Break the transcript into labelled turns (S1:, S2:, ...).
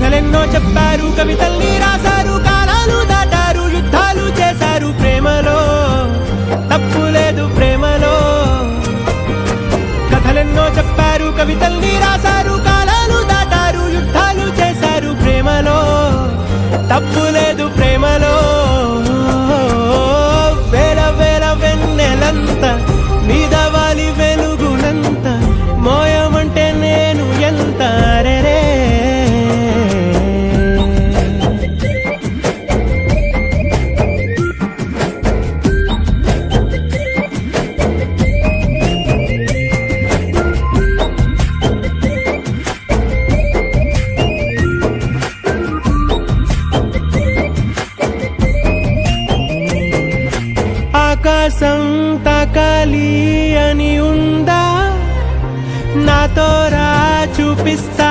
S1: కథలెన్నో చెప్పారు, కవితల్ని రాశారు, కాలాలు దాటారు, యుద్ధాలు చేశారు. ప్రేమలో తప్పు లేదు, ప్రేమలో. కథలెన్నో చెప్పారు, కవితల్ని రాశారు, కాలాలు దాటారు, యుద్ధాలు చేశారు. ప్రేమలో తప్పు లేదు, ప్రేమలో. వేల వేల వెన్నెలంత మీద వాలి వెలుగునంత మోయమంటే నేను ఎంత రే. ఆకాశం తాకాలి అని ఉందా, నాతో రా చూపిస్తా.